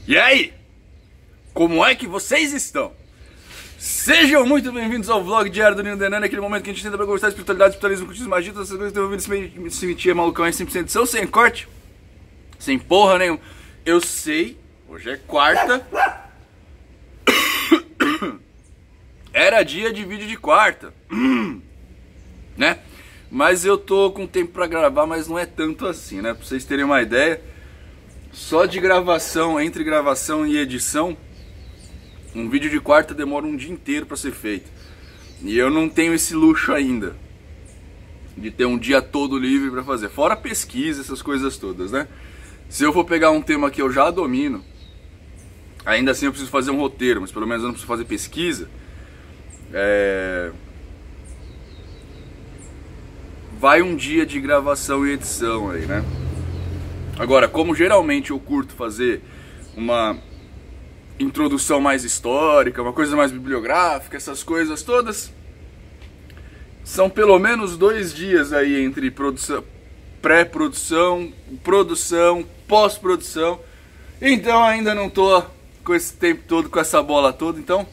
E aí? Como é que vocês estão? Sejam muito bem-vindos ao vlog diário do Nino Denani, aquele momento que a gente tenta conversar espiritualidade, espiritualismo, cultismo, magia, todas essas coisas que estão ouvindo se mentir, malucão, é 100% edição, sem corte, sem porra nenhuma. Eu sei, hoje é quarta, era dia de vídeo de quarta, né? Mas eu tô com tempo pra gravar, mas não é tanto assim, né? Pra vocês terem uma ideia, só de gravação, entre gravação e edição, um vídeo de quarta demora um dia inteiro pra ser feito. E eu não tenho esse luxo ainda, de ter um dia todo livre pra fazer. Fora pesquisa, essas coisas todas, né? Se eu for pegar um tema que eu já domino, ainda assim eu preciso fazer um roteiro, mas pelo menos eu não preciso fazer pesquisa. Vai um dia de gravação e edição aí, né? Agora, como geralmente eu curto fazer uma introdução mais histórica, uma coisa mais bibliográfica, essas coisas todas, são pelo menos 2 dias aí entre produção, pré-produção, produção, pós-produção. Então ainda não tô com esse tempo todo, com essa bola toda, então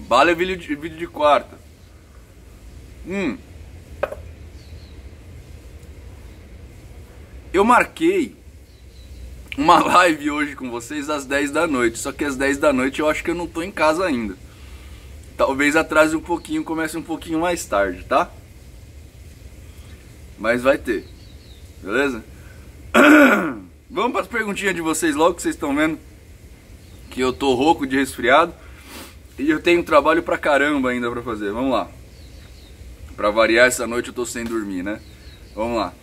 vale vídeo de quarta. Eu marquei uma live hoje com vocês às 10 da noite, só que às 10 da noite eu acho que eu não tô em casa ainda. Talvez atrase um pouquinho, comece um pouquinho mais tarde, tá? Mas vai ter, beleza? Vamos para as perguntinhas de vocês logo, que vocês estão vendo que eu tô rouco de resfriado e eu tenho trabalho pra caramba ainda pra fazer. Vamos lá. Pra variar, essa noite eu tô sem dormir, né? Vamos lá.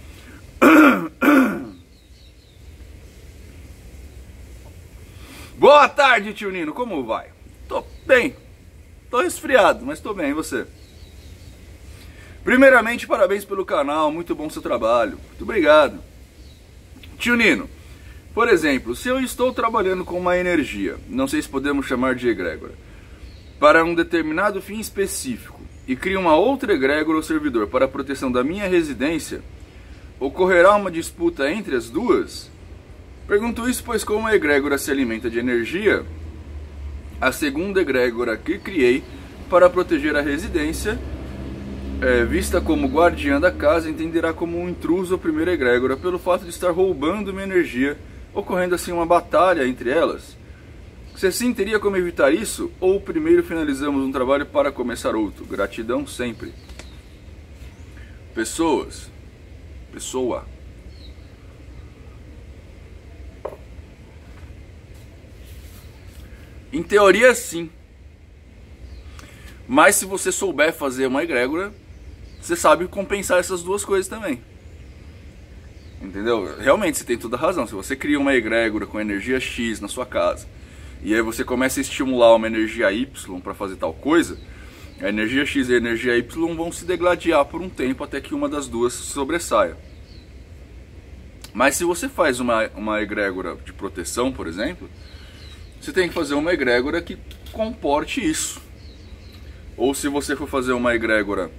Boa tarde, tio Nino, como vai? Tô bem, tô resfriado, mas tô bem, e você? Primeiramente, parabéns pelo canal, muito bom seu trabalho, muito obrigado. Tio Nino, por exemplo, se eu estou trabalhando com uma energia, não sei se podemos chamar de egrégora, para um determinado fim específico, e crio uma outra egrégora ou servidor para a proteção da minha residência, ocorrerá uma disputa entre as duas? Pergunto isso pois como a egrégora se alimenta de energia, a segunda egrégora que criei para proteger a residência, vista como guardiã da casa, entenderá como um intruso a primeira egrégora pelo fato de estar roubando minha energia, ocorrendo assim uma batalha entre elas. Se sim, teria como evitar isso? Ou primeiro finalizamos um trabalho para começar outro? Gratidão sempre. Pessoa. Em teoria, sim. Mas se você souber fazer uma egrégora, você sabe compensar essas duas coisas também. Entendeu? Realmente, você tem toda a razão. Se você cria uma egrégora com energia X na sua casa, e aí você começa a estimular uma energia Y para fazer tal coisa, a energia X e a energia Y vão se degladiar por um tempo até que uma das duas sobressaia. Mas se você faz uma egrégora de proteção, por exemplo, você tem que fazer uma egrégora que comporte isso. Ou se você for fazer uma egrégora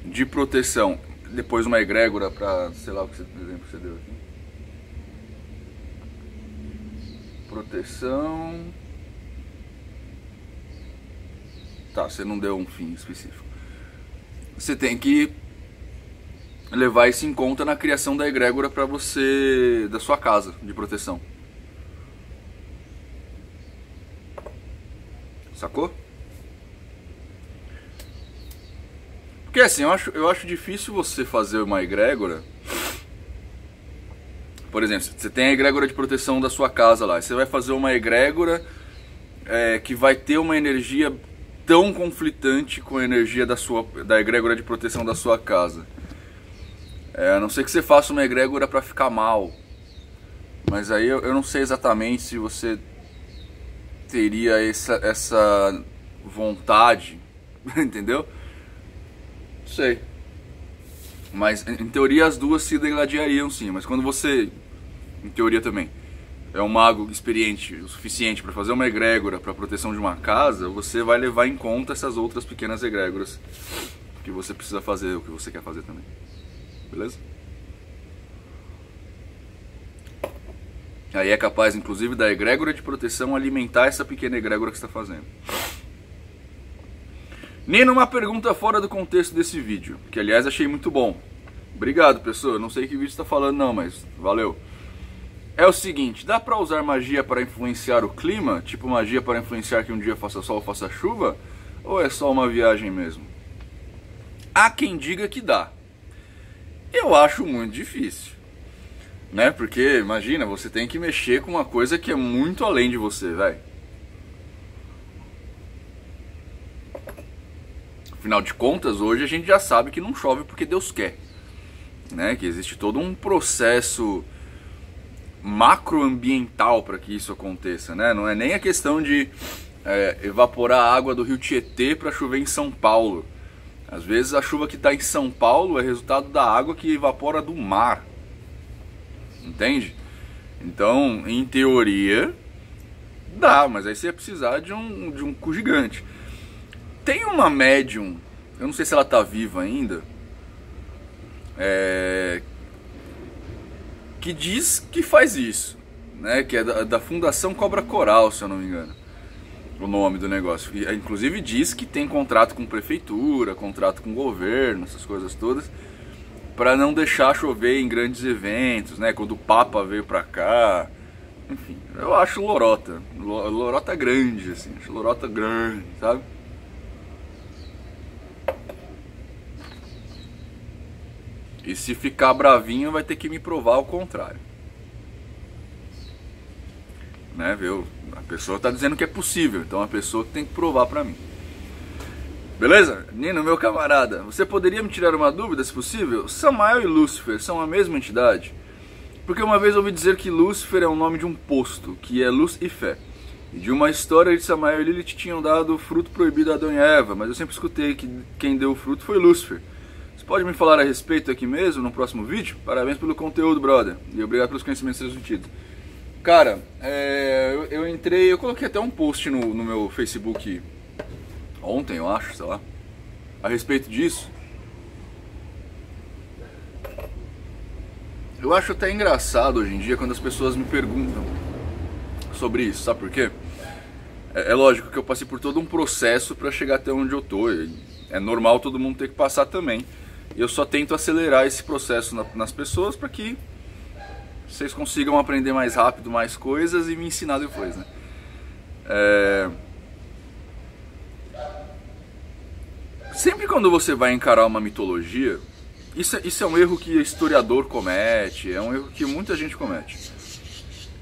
de proteção, depois uma egrégora para, sei lá o que você, por exemplo, você deu aqui. Proteção. Tá, você não deu um fim específico. Você tem que levar isso em conta na criação da egrégora para você, da sua casa de proteção. Sacou? Porque assim, eu acho difícil você fazer uma egrégora. Por exemplo, você tem a egrégora de proteção da sua casa lá. Você vai fazer uma egrégora que vai ter uma energia tão conflitante com a energia da egrégora de proteção da sua casa. A não ser que você faça uma egrégora pra ficar mal. Mas aí eu não sei exatamente se você teria essa vontade, entendeu? Não sei. Mas em teoria as duas se degladiariam sim. Mas quando você, em teoria também, é um mago experiente o suficiente para fazer uma egrégora para proteção de uma casa, você vai levar em conta essas outras pequenas egrégoras que você precisa fazer, o que você quer fazer também. Beleza? Aí é capaz, inclusive, da egrégora de proteção alimentar essa pequena egrégora que você está fazendo. Nino, uma pergunta fora do contexto desse vídeo, que aliás achei muito bom. Obrigado, pessoa. Não sei que vídeo você está falando não, mas valeu. É o seguinte, dá pra usar magia para influenciar o clima? Tipo magia para influenciar que um dia faça sol ou faça chuva? Ou é só uma viagem mesmo? Há quem diga que dá. Eu acho muito difícil. Né? Porque, imagina, você tem que mexer com uma coisa que é muito além de você, velho. Afinal de contas, hoje a gente já sabe que não chove porque Deus quer. Né? Que existe todo um processo macroambiental para que isso aconteça, né? Não é nem a questão de evaporar a água do rio Tietê para chover em São Paulo. Às vezes a chuva que está em São Paulo é resultado da água que evapora do mar. Entende? Então, em teoria, dá, mas aí você ia precisar de um cu gigante. Tem uma médium, eu não sei se ela está viva ainda, que diz que faz isso, né? Que é da Fundação Cobra Coral, se eu não me engano, o nome do negócio. E, inclusive diz que tem contrato com prefeitura, contrato com governo, essas coisas todas, para não deixar chover em grandes eventos, né? Quando o Papa veio pra cá, enfim, eu acho lorota grande, assim, acho lorota grande, sabe? E se ficar bravinho vai ter que me provar o contrário. Né, viu? A pessoa está dizendo que é possível, então a pessoa tem que provar para mim. Beleza? Nino, meu camarada, você poderia me tirar uma dúvida, se possível? Samael e Lúcifer são a mesma entidade? Porque uma vez ouvi dizer que Lúcifer é o nome de um posto, que é luz e fé. E de uma história de Samael e Lilith tinham dado o fruto proibido a Adão e Eva, mas eu sempre escutei que quem deu o fruto foi Lúcifer. Você pode me falar a respeito aqui mesmo, no próximo vídeo? Parabéns pelo conteúdo, brother. E obrigado pelos conhecimentos transmitidos. Cara, eu coloquei até um post no meu Facebook ontem, eu acho, sei lá, a respeito disso. Eu acho até engraçado hoje em dia quando as pessoas me perguntam sobre isso, sabe por quê? É lógico que eu passei por todo um processo para chegar até onde eu tô. É normal todo mundo ter que passar também. E eu só tento acelerar esse processo nas pessoas para que vocês consigam aprender mais rápido mais coisas e me ensinar depois, né? Sempre quando você vai encarar uma mitologia, isso é um erro que historiador comete, é um erro que muita gente comete.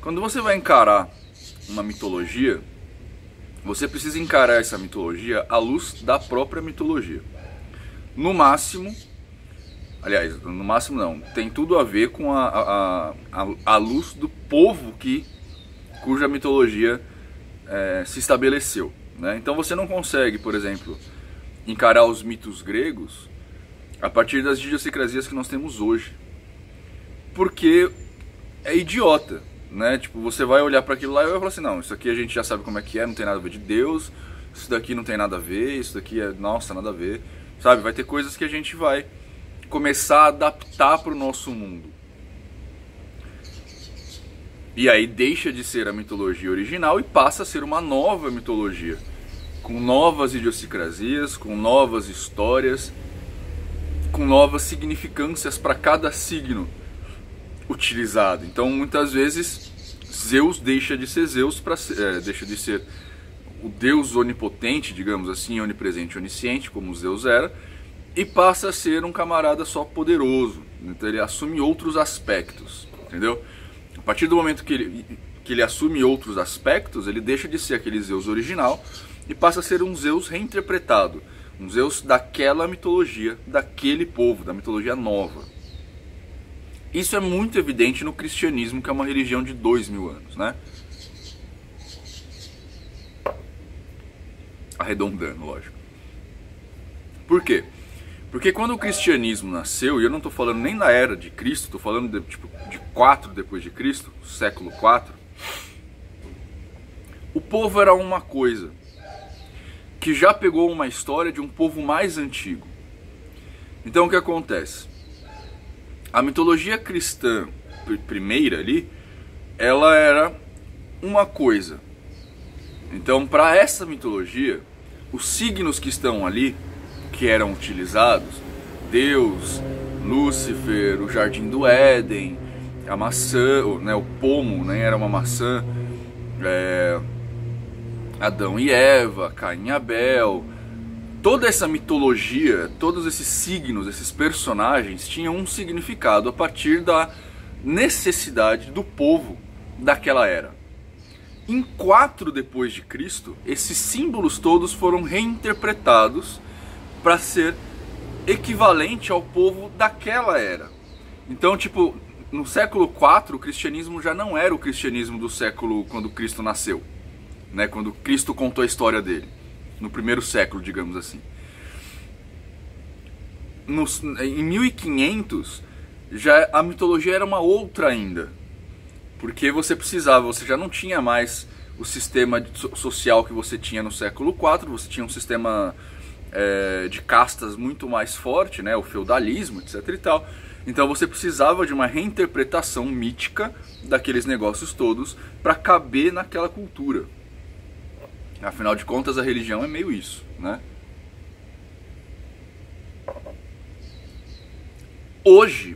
Quando você vai encarar uma mitologia, você precisa encarar essa mitologia à luz da própria mitologia. No máximo, aliás, no máximo não, tem tudo a ver com a luz do povo cuja mitologia se estabeleceu, né? Então você não consegue, por exemplo, encarar os mitos gregos a partir das idiosincrasias que nós temos hoje, porque é idiota, né? Tipo, você vai olhar para aquilo lá e vai falar assim, não, isso aqui a gente já sabe como é que é, não tem nada a ver de Deus, isso daqui não tem nada a ver, isso daqui é, nossa, nada a ver, sabe? Vai ter coisas que a gente vai começar a adaptar para o nosso mundo. E aí deixa de ser a mitologia original e passa a ser uma nova mitologia, com novas idiosincrasias, com novas histórias, com novas significâncias para cada signo utilizado. Então muitas vezes Zeus deixa de ser Zeus deixa de ser o Deus onipotente, digamos assim, onipresente, onisciente, como Zeus era, e passa a ser um camarada só poderoso. Então ele assume outros aspectos, entendeu? A partir do momento que ele assume outros aspectos, ele deixa de ser aquele Zeus original e passa a ser um Zeus reinterpretado, um Zeus daquela mitologia, daquele povo, da mitologia nova. Isso é muito evidente no cristianismo, que é uma religião de 2000 anos, né? Arredondando, lógico. Por quê? Porque quando o cristianismo nasceu, e eu não estou falando nem da era de Cristo, estou falando de 4 depois de Cristo, século 4, o povo era uma coisa que já pegou uma história de um povo mais antigo. Então o que acontece? A mitologia cristã primeira ali ela era uma coisa. Então, para essa mitologia, os signos que estão ali, que eram utilizados, Deus, Lúcifer, o Jardim do Éden, a maçã, né, o pomo, né, era uma maçã, Adão e Eva, Caim e Abel, toda essa mitologia, todos esses signos, esses personagens tinham um significado a partir da necessidade do povo daquela era. Em 4 depois de Cristo, esses símbolos todos foram reinterpretados para ser equivalente ao povo daquela era. Então, tipo, no século 4, o cristianismo já não era o cristianismo do século quando Cristo nasceu, né? Quando Cristo contou a história dele, no primeiro século, digamos assim. Em 1500, já a mitologia era uma outra ainda, porque você já não tinha mais o sistema social que você tinha no século 4, você tinha um sistema de castas muito mais forte, né, o feudalismo, etc e tal. Então você precisava de uma reinterpretação mítica daqueles negócios todos para caber naquela cultura. Afinal de contas, a religião é meio isso, né? Hoje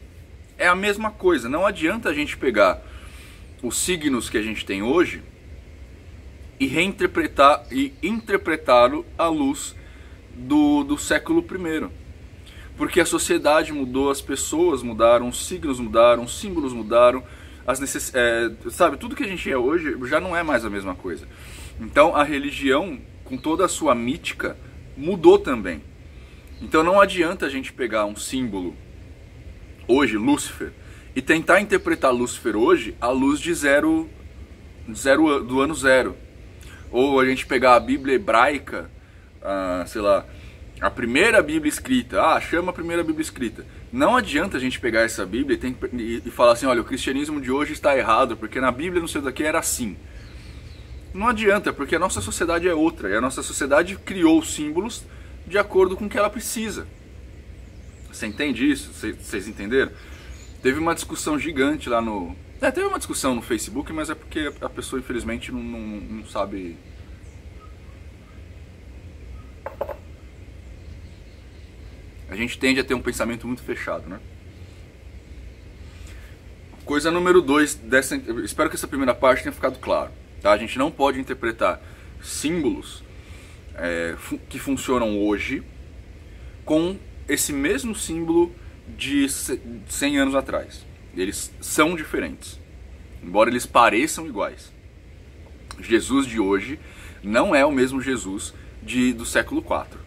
é a mesma coisa. Não adianta a gente pegar os signos que a gente tem hoje e reinterpretar e interpretá-lo à luz do século I. Porque a sociedade mudou, as pessoas mudaram, os signos mudaram, os símbolos mudaram, sabe, tudo que a gente é hoje já não é mais a mesma coisa. Então a religião, com toda a sua mítica, mudou também. Então não adianta a gente pegar um símbolo, hoje, Lúcifer, e tentar interpretar Lúcifer hoje à luz de do ano zero. Ou a gente pegar a Bíblia hebraica, sei lá, a primeira Bíblia escrita, chama a primeira Bíblia escrita. Não adianta a gente pegar essa Bíblia e falar assim, olha, o cristianismo de hoje está errado, porque na Bíblia não sei daqui era assim. Não adianta, porque a nossa sociedade é outra, e a nossa sociedade criou símbolos de acordo com o que ela precisa. Você entende isso? Vocês entenderam? Teve uma discussão gigante lá no... teve uma discussão no Facebook, mas é porque a pessoa infelizmente não sabe... A gente tende a ter um pensamento muito fechado, né? Coisa número 2 dessa... Espero que essa primeira parte tenha ficado claro. Tá? A gente não pode interpretar símbolos que funcionam hoje com esse mesmo símbolo de 100 anos atrás. Eles são diferentes, embora eles pareçam iguais. Jesus de hoje não é o mesmo Jesus do século IV.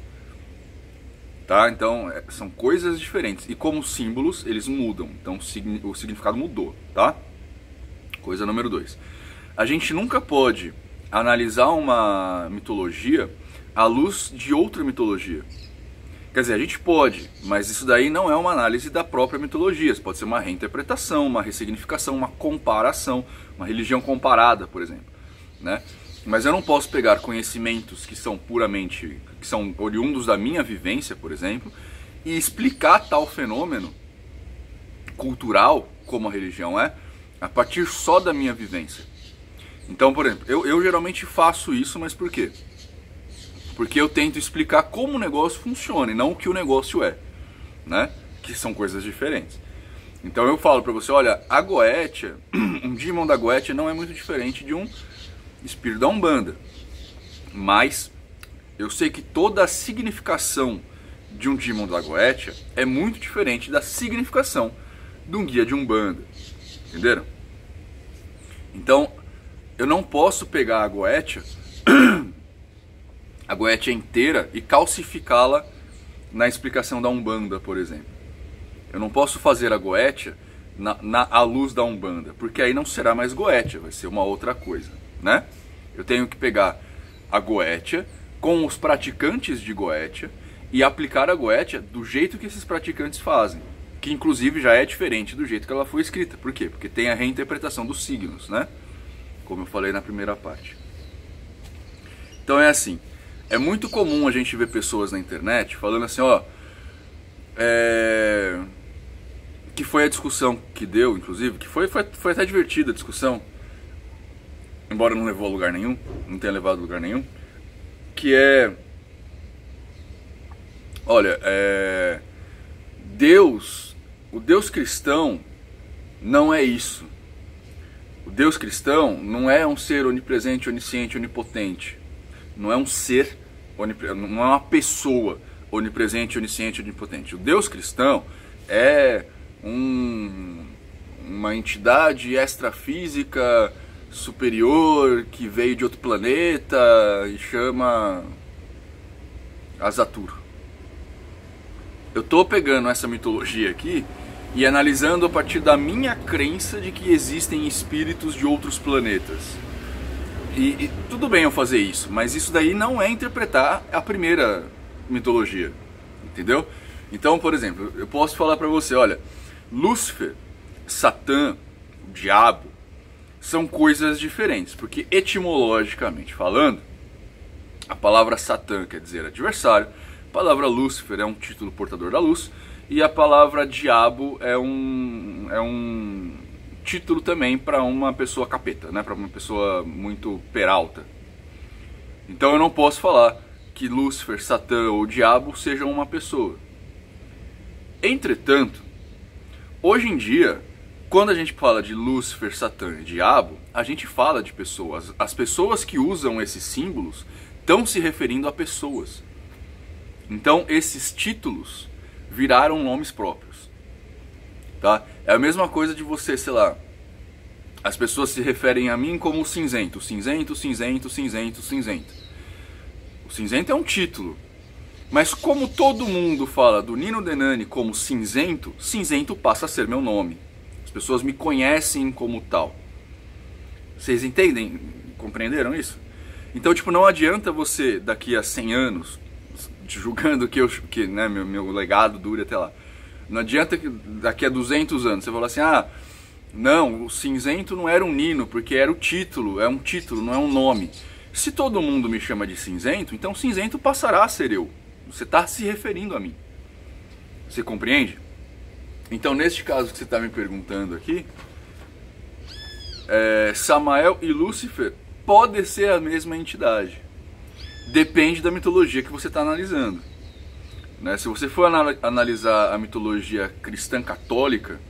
Tá? Então, são coisas diferentes. E como símbolos, eles mudam. Então, o significado mudou. Tá? Coisa número 2. A gente nunca pode analisar uma mitologia à luz de outra mitologia. Quer dizer, a gente pode, mas isso daí não é uma análise da própria mitologia. Isso pode ser uma reinterpretação, uma ressignificação, uma comparação, uma religião comparada, por exemplo, né? Mas eu não posso pegar conhecimentos que são oriundos da minha vivência, por exemplo, e explicar tal fenômeno cultural, como a religião é, a partir só da minha vivência. Então, por exemplo, eu geralmente faço isso, mas por quê? Porque eu tento explicar como o negócio funciona e não o que o negócio é, né? Que são coisas diferentes. Então eu falo pra você, olha, a Goetia, um Demon da Goetia não é muito diferente de um espírito da Umbanda. Mas eu sei que toda a significação de um Demon da Goetia é muito diferente da significação de um guia de Umbanda. Entenderam? Então, eu não posso pegar a Goetia inteira e calcificá-la na explicação da Umbanda, por exemplo. Eu não posso fazer a Goetia à luz da Umbanda, porque aí não será mais Goetia, vai ser uma outra coisa, né? Eu tenho que pegar a Goetia com os praticantes de Goetia e aplicar a Goetia do jeito que esses praticantes fazem, que inclusive já é diferente do jeito que ela foi escrita. Por quê? Porque tem a reinterpretação dos signos, né? Como eu falei na primeira parte. Então é assim, é muito comum a gente ver pessoas na internet falando assim, ó, que foi a discussão que deu, inclusive, que foi até divertida a discussão, embora não levou a lugar nenhum, não tenha levado a lugar nenhum, que é, olha, Deus, o Deus cristão não é isso. O Deus cristão não é um ser onipresente, onisciente, onipotente. Não é um ser, não é uma pessoa onipresente, onisciente, onipotente. O Deus cristão é uma entidade extrafísica superior que veio de outro planeta e chama Azatur. Eu tô pegando essa mitologia aqui e analisando a partir da minha crença de que existem espíritos de outros planetas. E tudo bem eu fazer isso, mas isso daí não é interpretar a primeira mitologia, entendeu? Então, por exemplo, eu posso falar pra você, olha, Lúcifer, Satã, o diabo, são coisas diferentes, porque etimologicamente falando, a palavra Satã quer dizer adversário, a palavra Lúcifer é um título portador da luz, e a palavra diabo é um título também para uma pessoa capeta, né? Para uma pessoa muito peralta. Então eu não posso falar que Lúcifer, Satã ou diabo sejam uma pessoa. Entretanto, hoje em dia, quando a gente fala de Lúcifer, Satã e diabo, a gente fala de pessoas. As pessoas que usam esses símbolos estão se referindo a pessoas. Então esses títulos viraram nomes próprios, tá? É a mesma coisa de você, sei lá, as pessoas se referem a mim como cinzento, cinzento, cinzento, cinzento, cinzento. O cinzento é um título, mas como todo mundo fala do Nino Denani como cinzento, cinzento passa a ser meu nome. As pessoas me conhecem como tal. Vocês entendem? Compreenderam isso? Então, tipo, não adianta você daqui a 100 anos julgando que né, meu legado dure até lá. Não adianta que daqui a 200 anos você falar assim, ah, não, o cinzento não era um Nino, porque era o título, é um título, não é um nome. Se todo mundo me chama de cinzento, então cinzento passará a ser eu. Você está se referindo a mim. Você compreende? Então, neste caso que você está me perguntando aqui, Samael e Lúcifer podem ser a mesma entidade. Depende da mitologia que você está analisando, né? Se você for analisar a mitologia cristã católica,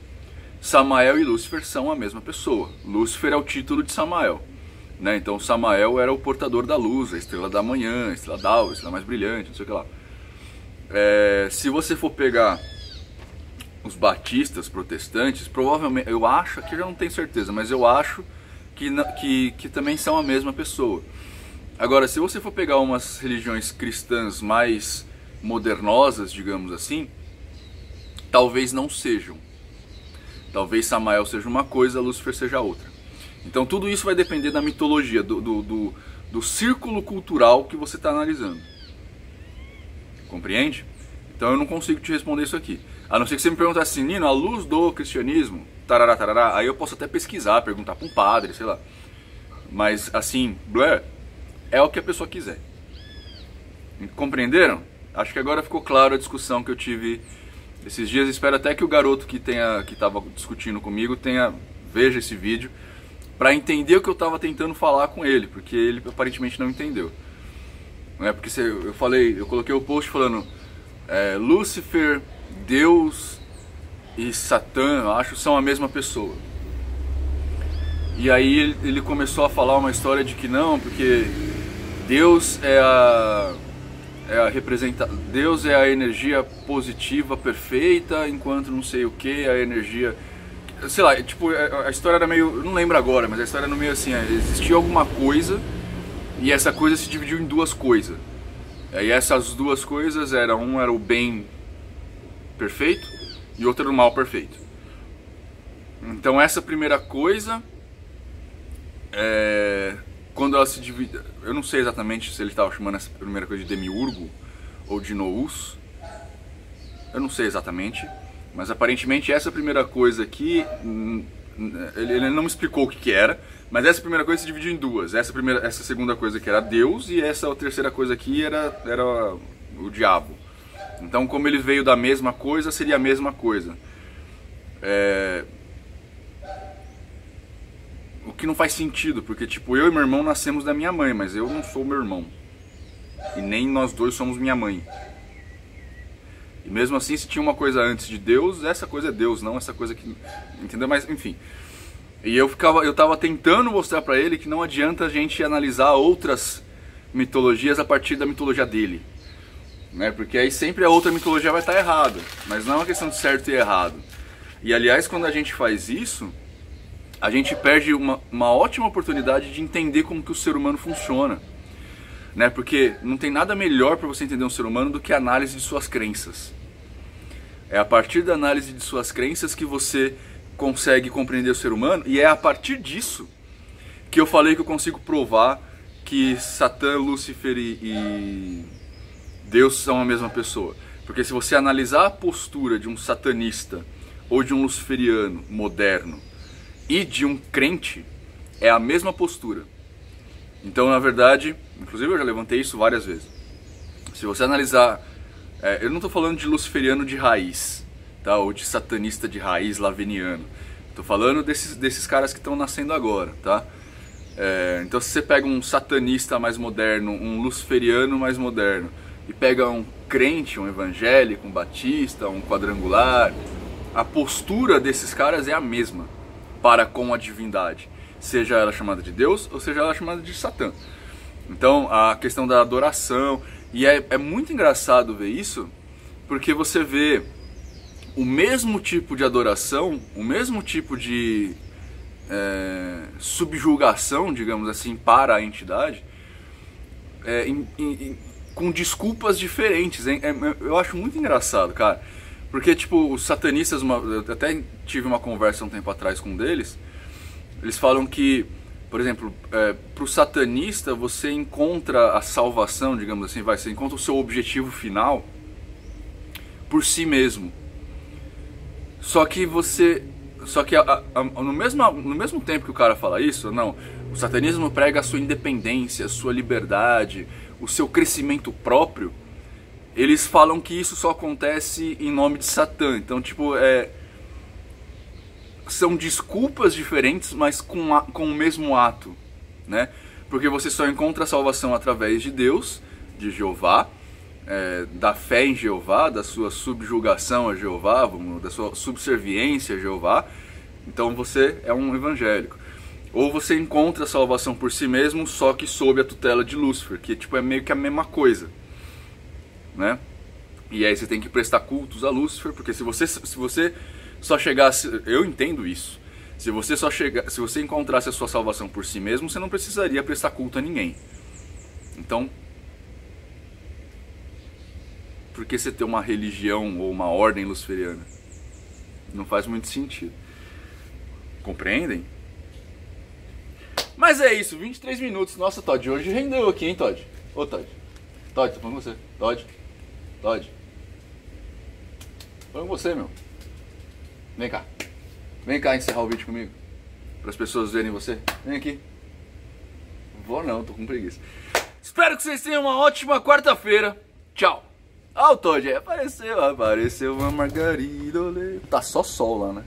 Samael e Lúcifer são a mesma pessoa. Lúcifer é o título de Samael, né? Então Samael era o portador da luz, a estrela da manhã, a estrela d'alva, a estrela mais brilhante, não sei o que lá. Se você for pegar os batistas, protestantes, provavelmente, eu acho, aqui eu já não tenho certeza, mas eu acho que também são a mesma pessoa. Agora, se você for pegar umas religiões cristãs mais modernosas, digamos assim, talvez não sejam. Talvez Samael seja uma coisa, Lúcifer seja outra. Então tudo isso vai depender da mitologia, do círculo cultural que você está analisando. Compreende? Então eu não consigo te responder isso aqui. A não ser que você me perguntasse assim, Nino, à luz do cristianismo, tarará, tarará, aí eu posso até pesquisar, perguntar para um padre, sei lá. Mas assim, blé, é o que a pessoa quiser. Compreenderam? Acho que agora ficou claro a discussão que eu tive esses dias. Espero até que o garoto que estava discutindo comigo veja esse vídeo para entender o que eu estava tentando falar com ele, porque ele aparentemente não entendeu. Não é porque eu coloquei o post falando Lúcifer, Deus e Satã, eu acho, são a mesma pessoa. E aí ele começou a falar uma história de que não, porque Deus Deus é a energia positiva perfeita, enquanto não sei o que, a energia, sei lá, tipo, a história era meio, eu não lembro agora, mas a história era meio assim, existia alguma coisa e essa coisa se dividiu em duas coisas. E essas duas coisas era o bem perfeito e outro era o mal perfeito. Então essa primeira coisa, quando ela se divide, eu não sei exatamente se ele estava chamando essa primeira coisa de Demiurgo ou de Nous, eu não sei exatamente, mas aparentemente essa primeira coisa aqui, ele não me explicou o que era, mas essa primeira coisa se dividiu em duas. Essa segunda coisa aqui era Deus e essa terceira coisa aqui era o diabo. Então, como ele veio da mesma coisa, seria a mesma coisa. o que não faz sentido, porque tipo, eu e meu irmão nascemos da minha mãe, mas eu não sou meu irmão. E nem nós dois somos minha mãe. E mesmo assim, se tinha uma coisa antes de Deus, essa coisa é Deus, não essa coisa que... Entendeu? Mas enfim. E eu tava tentando mostrar pra ele que não adianta a gente analisar outras mitologias a partir da mitologia dele. Né? Porque aí sempre a outra mitologia vai estar errada. Mas não é uma questão de certo e errado. E aliás, quando a gente faz isso, a gente perde uma ótima oportunidade de entender como que o ser humano funciona. Né? Porque não tem nada melhor para você entender um ser humano do que a análise de suas crenças. É a partir da análise de suas crenças que você consegue compreender o ser humano, e é a partir disso que eu falei que eu consigo provar que Satã, Lúcifer e Deus são a mesma pessoa. Porque se você analisar a postura de um satanista ou de um luciferiano moderno e de um crente, é a mesma postura. Então, na verdade, inclusive eu já levantei isso várias vezes. Se você analisar, eu não estou falando de luciferiano de raiz, tá? Ou de satanista de raiz laveniano. Estou falando desses caras que estão nascendo agora, tá? Então, se você pega um satanista mais moderno, um luciferiano mais moderno, e pega um crente, um evangélico, um batista, um quadrangular, a postura desses caras é a mesma para com a divindade, seja ela chamada de Deus ou seja ela chamada de Satã. Então, a questão da adoração, e é muito engraçado ver isso, porque você vê o mesmo tipo de adoração, o mesmo tipo de subjugação, digamos assim, para a entidade, com desculpas diferentes, hein? Eu acho muito engraçado, cara. Porque, tipo, os satanistas, eu até tive uma conversa um tempo atrás com um deles, eles falam que, por exemplo, para o satanista você encontra a salvação, digamos assim, você encontra o seu objetivo final por si mesmo. Só que no mesmo tempo que o cara fala isso, não, o satanismo prega a sua independência, a sua liberdade, o seu crescimento próprio. Eles falam que isso só acontece em nome de Satã. Então, tipo, são desculpas diferentes, mas com o mesmo ato, né? Porque você só encontra a salvação através de Deus, de Jeová, da fé em Jeová, da sua subjugação a Jeová, da sua subserviência a Jeová. Então você é um evangélico. Ou você encontra a salvação por si mesmo, só que sob a tutela de Lúcifer, que tipo, é meio que a mesma coisa, né? E aí você tem que prestar cultos a Lúcifer, porque se você só chegasse, eu entendo isso, se você encontrasse a sua salvação por si mesmo, você não precisaria prestar culto a ninguém. Então, por que você ter uma religião ou uma ordem luciferiana? Não faz muito sentido. Compreendem? Mas é isso, 23 minutos. Nossa, Todd, hoje rendeu aqui, hein, Todd? Ô, Todd. Todd, tô falando com você. Todd. Tô com você, meu. Vem cá. Vem cá encerrar o vídeo comigo. Para as pessoas verem você. Vem aqui. Vou não, tô com preguiça. Espero que vocês tenham uma ótima quarta-feira. Tchau. Ah, o Todd aí apareceu uma margarida. Tá só sol lá, né?